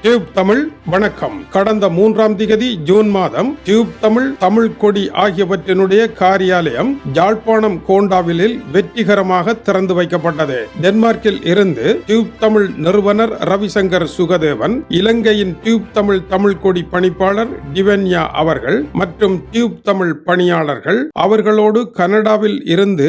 Tube Tamil வணக்கம். கடந்த 3ஆம் திகதி ஜூன் மாதம் டியூப் தமிழ், தமிழ் கொடி ஆகியவற்றினுடைய காரியாலயம் யாழ்ப்பாணம் கோண்டாவிலில் வெற்றிகரமாக திறந்து வைக்கப்பட்டது. டென்மார்க்கில் இருந்து டியூப் தமிழ் நிறுவனர் ரவிசங்கர் சுகதேவன், இலங்கையின் டியூப் தமிழ், தமிழ் கொடி பணிப்பாளர் டிவன்யா அவர்கள் மற்றும் டியூப் தமிழ் பணியாளர்கள், அவர்களோடு கனடாவில் இருந்து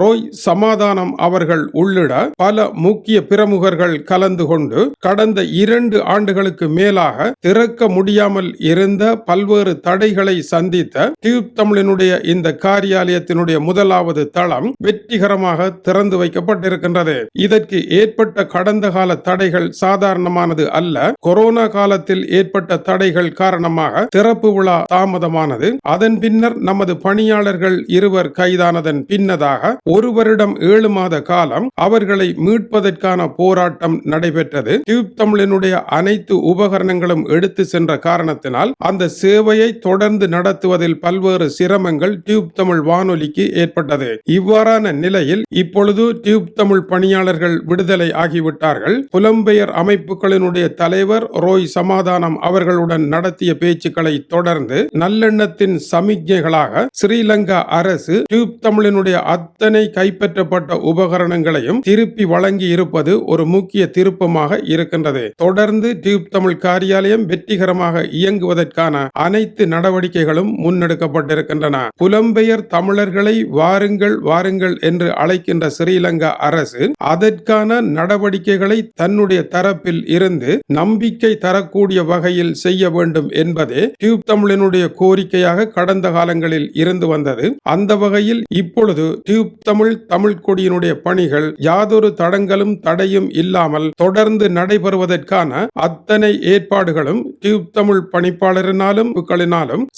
ரோய் சமாதானம் அவர்கள் உள்ளிட பல முக்கிய பிரமுகர்கள் கலந்து கொண்டு கடந்த 2 ஆண்டுகளுக்கு மேலாக திறக்க முடியாமல் இருந்த பல்வேறு தடைகளை சந்தித்த டியூப் தமிழினுடைய இந்த காரியாலயத்தினுடைய முதலாவது தளம் வெற்றிகரமாக திறந்து வைக்கப்பட்டிருக்கின்றது. இதற்கு ஏற்பட்ட கடந்த கால தடைகள் சாதாரணமானது அல்ல. கொரோனா காலத்தில் ஏற்பட்ட தடைகள் காரணமாக திறப்பு விழா தாமதமானது. அதன் பின்னர் நமது பணியாளர்கள் 2 கைதானதன் பின்னதாக 1 வருடம் 7 மாத காலம் அவர்களை மீட்பதற்கான போராட்டம் நடைபெற்றது. டியூப் தமிழினுடைய அனைத்து உபகரணங்களும் எடுத்து சென்ற காரணத்தினால் அந்த சேவையை தொடர்ந்து நடத்துவதில் பல்வேறு சிரமங்கள் டியூப் தமிழ் வானொலிக்கு ஏற்பட்டது. இவ்வாறான நிலையில் இப்பொழுது டியூப் தமிழ் பணியாளர்கள் விடுதலை ஆகிவிட்டார்கள். புலம்பெயர் அமைப்புகளினுடைய தலைவர் ரோய் சமாதானம் அவர்களுடன் நடத்திய பேச்சுக்களை தொடர்ந்து நல்லெண்ணத்தின் சமிக்ஞைகளாக ஸ்ரீலங்கா அரசு டியூப் தமிழினுடைய அத்தனை கைப்பற்றப்பட்ட உபகரணங்களையும் திருப்பி வழங்கி இருப்பது ஒரு முக்கிய திருப்பமாக இருக்கின்றது. தொடர்ந்து டியூப் தமிழ் காரியாலயம் வெற்றிகரமாக இயங்குவதற்கான அனைத்து நடவடிக்கைகளும் முன்னெடுக்கப்பட்டிருக்கின்றன. புலம்பெயர் தமிழர்களை வாருங்கள் வாருங்கள் என்று அழைக்கின்ற ஸ்ரீலங்கா அரசு அதற்கான நடவடிக்கைகளை தன்னுடைய தரப்பில் இருந்து நம்பிக்கை தரக்கூடிய வகையில் செய்ய வேண்டும் என்பதே டியூப் தமிழினுடைய கோரிக்கையாக கடந்த காலங்களில் இருந்து வந்தது. அந்த வகையில் இப்பொழுது டியூப் தமிழ், தமிழ் கொடியினுடைய பணிகள் யாதொரு தடங்களும் தடையும் இல்லாமல் தொடர்ந்து நடைபெறுவதற்கான அத்தனை ஏற்பாடுகளும் டியூப் தமிழ் பணிப்பாளரினாலும்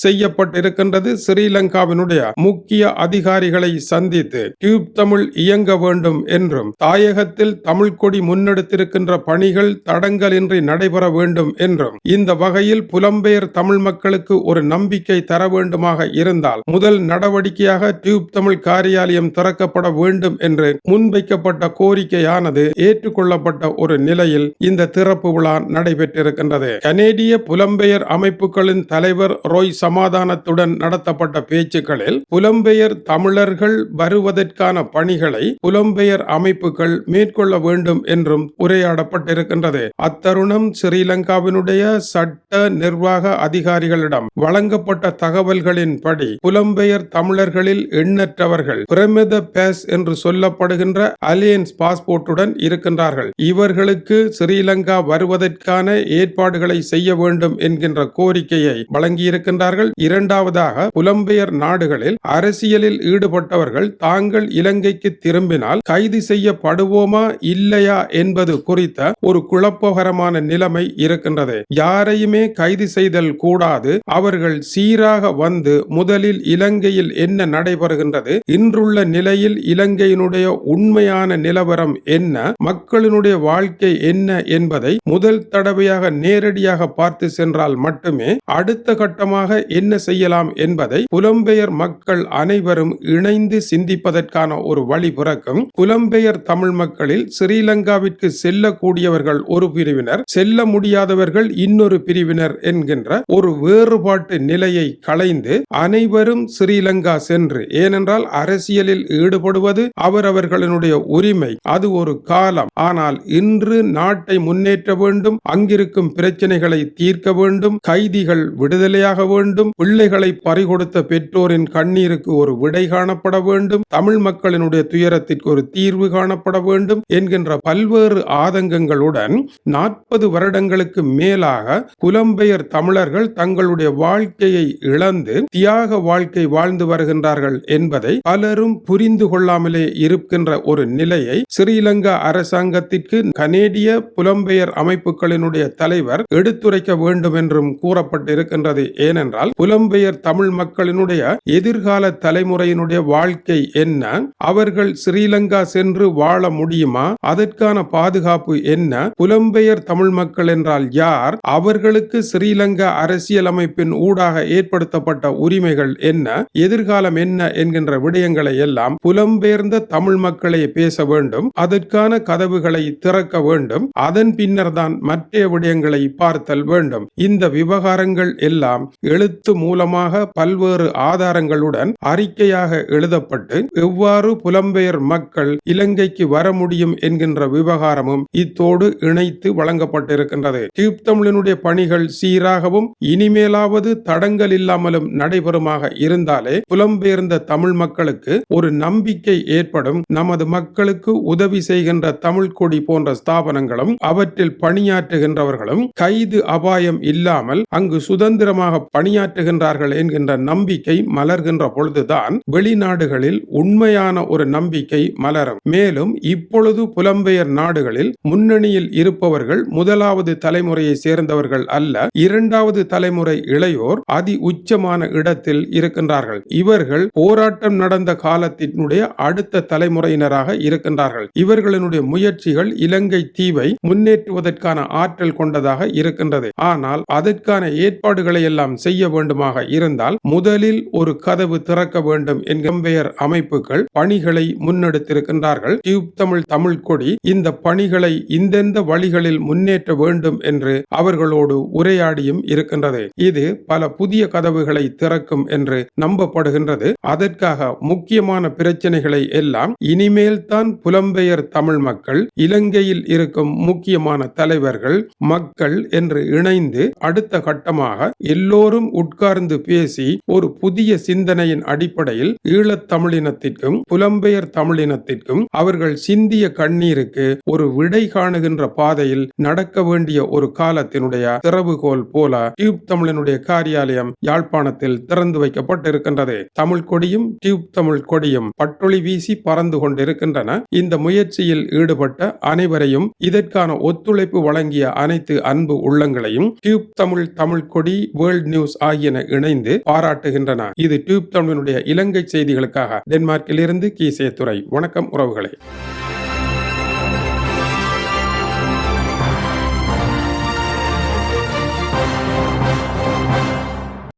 செய்யப்பட்டிருக்கின்றது. ஸ்ரீலங்காவினுடைய முக்கிய அதிகாரிகளை சந்தித்து டியூப் தமிழ் இயங்க வேண்டும் என்றும் தாயகத்தில் தமிழ் கொடி முன்னெடுத்திருக்கின்ற பணிகள் தடங்கலின்றி நடைபெற வேண்டும் என்றும் இந்த வகையில் புலம்பெயர் தமிழ் மக்களுக்கு ஒரு நம்பிக்கை தர வேண்டுமாக இருந்தால் முதல் நடவடிக்கையாக டியூப் தமிழ் காரியாலயம் திறக்கப்பட வேண்டும் என்று முன்வைக்கப்பட்ட கோரிக்கையானது ஏற்றுக்கொள்ளப்பட்ட ஒரு நிலையில் இந்த திறப்பு விழா நடைபெற்றிருக்கின்றது. கனேடிய புலம்பெயர் அமைப்புகளின் தலைவர் ரோய் சமாதானத்துடன் நடத்தப்பட்ட பேச்சுக்களில் புலம்பெயர் தமிழர்கள் வருவதற்கான பணிகளை புலம்பெயர் அமைப்புகள் மேற்கொள்ள வேண்டும் என்றும் உரையாடப்பட்டிருக்கின்றது. அத்தருணம் ஸ்ரீலங்காவினுடைய சட்ட நிர்வாக அதிகாரிகளிடம் வழங்கப்பட்ட தகவல்களின்படி புலம்பெயர் தமிழர்களில் எண்ணற்றவர்கள் பிரமித பாஸ் என்று சொல்லப்படுகின்ற அலியன்ஸ் பாஸ்போர்ட்டுடன் இருக்கின்றார்கள். இவர்களுக்கு ஸ்ரீலங்கா வருவதற்கான ஏற்பாடுகளை செய்ய வேண்டும் என்கின்ற கோரிக்கையை வழங்கியிருக்கின்றார்கள். இரண்டாவதாக, புலம்பெயர் நாடுகளில் அரசியலில் ஈடுபட்டவர்கள் தாங்கள் இலங்கைக்கு திரும்பினால் கைது செய்யப்படுவோமா இல்லையா என்பது குறித்த ஒரு குழப்பகரமான நிலைமை இருக்கின்றது. யாரையுமே கைது செய்தல் கூடாது. அவர்கள் சீராக வந்து முதலில் இலங்கையில் என்ன நடைபெறுகின்றது, இன்றுள்ள நிலையில் இலங்கையினுடைய உண்மையான நிலவரம் என்ன, மக்களினுடைய வாழ்க்கை என்ன என்பதை முதல் தடவையாக நேரடியாக பார்த்து சென்றால் மட்டுமே அடுத்த கட்டமாக என்ன செய்யலாம் என்பதை புலம்பெயர் மக்கள் அனைவரும் இணைந்து சிந்திப்பதற்கான ஒரு வழி பிறக்கும். புலம்பெயர் தமிழ் மக்களில் ஸ்ரீலங்காவிற்கு செல்லக்கூடியவர்கள் ஒரு பிரிவினர், செல்ல முடியாதவர்கள் இன்னொரு பிரிவினர் என்கின்ற ஒரு வேறுபாட்டு நிலையை களைந்து அனைவரும் ஸ்ரீலங்கா சென்று, ஏனென்றால் அரசியலில் ஈடுபடுவது அவரவர்களுடைய உரிமை, அது ஒரு காலம். ஆனால் இன்று நாட்டை முன்னேற்ற வேண்டும், அங்கிருக்கும் பிரச்சனைகளை தீர்க்க வேண்டும், கைதிகள் விடுதலையாக வேண்டும், பிள்ளைகளை பறிகொடுத்த பெற்றோரின் கண்ணீருக்கு ஒரு விடை காணப்பட வேண்டும், தமிழ் மக்களினுடைய துயரத்திற்கு ஒரு தீர்வு காணப்பட வேண்டும் என்கின்ற பல்வேறு ஆதங்கங்களுடன் 40 வருடங்களுக்கு மேலாக புலம்பெயர் தமிழர்கள் தங்களுடைய வாழ்க்கையை இழந்து தியாக வாழ்க்கை வாழ்ந்து வருகின்றார்கள் என்பதை பலரும் புரிந்து கொள்ளாமலே இருக்கின்ற ஒரு நிலையை ஸ்ரீலங்கா அரசாங்கத்திற்கு கனேடிய புலம்பெயர் அமைப்புகளினுடைய தலைவர் எடுத்துரைக்க வேண்டும் என்றும் கூறப்பட்டிருக்கின்றது. ஏனென்றால் புலம்பெயர் தமிழ் மக்களினுடைய எதிர்கால தலைமுறையினுடைய வாழ்க்கை என்ன, அவர்கள் ஸ்ரீலங்கா சென்று வாழ முடியுமா, அதற்கான பாதுகாப்பு என்ன, புலம்பெயர் தமிழ் மக்கள் என்றால் யார், அவர்களுக்கு ஸ்ரீலங்கா அரசியலமைப்பின் ஊடாக ஏற்படுத்தப்பட்ட உரிமைகள் என்ன, எதிர்காலம் என்ன என்கின்ற விடயங்களை எல்லாம் புலம்பெயர்ந்த தமிழ் மக்களே பேச வேண்டும். அதற்கான கதவுகளை திறக்க வேண்டும். அதன் பின்னர் தான் மற்ற விடயங்களை பார்த்தல் வேண்டும். இந்த விவகாரங்கள் எல்லாம் எழுத்து மூலமாக பல்வேறு ஆதாரங்களுடன் அறிக்கையாக எழுதப்பட்டு எவ்வாறு புலம்பெயர் மக்கள் இலங்கைக்கு வர முடியும் என்கின்ற விவகாரமும் இத்தோடு இணைத்து வழங்கப்பட்டிருக்கின்றது. டியூப் தமிழினுடைய பணிகள் சீராகவும் இனிமேலாவது தடங்கள் இல்லாமலும் நடைபெறுமாக இருந்தாலே புலம்பெயர்ந்த தமிழ் மக்களுக்கு ஒரு நம்பிக்கை ஏற்படும். நமது மக்களுக்கு உதவி செய்கின்ற தமிழ் கொடி போன்ற ஸ்தாபனங்களும் அவற்றில் பணியாற்றுகின்றவர்களும் கைது அபாயம் இல்லாமல் அங்கு சுதந்திரமாக பணியாற்றுகின்றார்கள் என்கின்ற நம்பிக்கை மலர்கின்ற பொழுதுதான் வெளிநாடுகளில் உண்மையான ஒரு நம்பிக்கை மலரும். மேலும் இப்பொழுது புலம்பெயர் நாடுகளில் முன்னணியில் இருப்பவர்கள் முதலாவது தலைமுறையை சேர்ந்தவர்கள் அல்ல, இரண்டாவது தலைமுறை இளையோர் அதி உச்சமான இடத்தில் இருக்கின்றார்கள். இவர்கள் போராட்டம் நடந்த காலத்தினுடைய அடுத்த தலைமுறையினராக இருக்கின்றார்கள். இவர்களுடைய முயற்சிகள் இலங்கை தீவை முன்னேற்றுவதற்கான ஆற்றல் கொண்டதாக இருக்கின்றது. ஆனால் அதற்கான ஏற்பாடுகளை எல்லாம் செய்ய வேண்டுமாக இருந்தால் முதலில் ஒரு கதவு திறக்க வேண்டும் என்கிற அமைப்புகள் பணிகளை முன்னெடுத்திருக்கின்றார்கள். டியூப் தமிழ் கொடி இந்த பணிகளை இந்தெந்த வழிகளில் முன்னேற்ற வேண்டும் என்று அவர்களோடு உரையாடியும் இருக்கின்றது. இது பல புதிய கதவுகளை திறக்கும் என்று நம்பப்படுகின்றது. அதற்காக முக்கியமான பிரச்சனைகளை எல்லாம் இனிமேல் தான் புலம்பெயர் தமிழ் மக்கள், இலங்கையில் இருக்கும் முக்கியமான தலைவர்கள், மக்கள் என்று இணைந்து அடுத்த கட்டமாக எல்லோரும் உட்கார்ந்து பேசி ஒரு புதிய சிந்தனையின் அடிப்படையில் ஈழத் தமிழினத்திற்கும் புலம்பெயர் தமிழினத்திற்கும் அவர்கள் சிந்திய கண்ணீருக்கு ஒரு விடை காணுகின்ற பாதையில் நடக்க வேண்டிய ஒரு காலத்தினுடைய திறவுகோல் போல டியூப் தமிழினுடைய காரியாலயம் யாழ்ப்பாணத்தில் திறந்து வைக்கப்பட்டிருக்கின்றது. தமிழ் கொடியும் டியூப் தமிழ் கொடியும் பட்டொளி வீசி பறந்து கொண்டிருக்கின்றன. இந்த முயற்சியில் ஈடுபட்ட அனைவரையும், இதற்கான ஒத்துழைப்பு வழங்கிய அனைத்து அன்பு உள்ளங்களையும் டியூப் தமிழ் கொடி, வேர்ல்ட் நியூஸ் ஆகியன இணைந்து பாராட்டுகின்றன. இது டியூப் தமிழினுடைய இலங்கை செய்திகளுக்காக டென்மார்க்கில் இருந்து கீசே துரை. வணக்கம் உறவுகளே.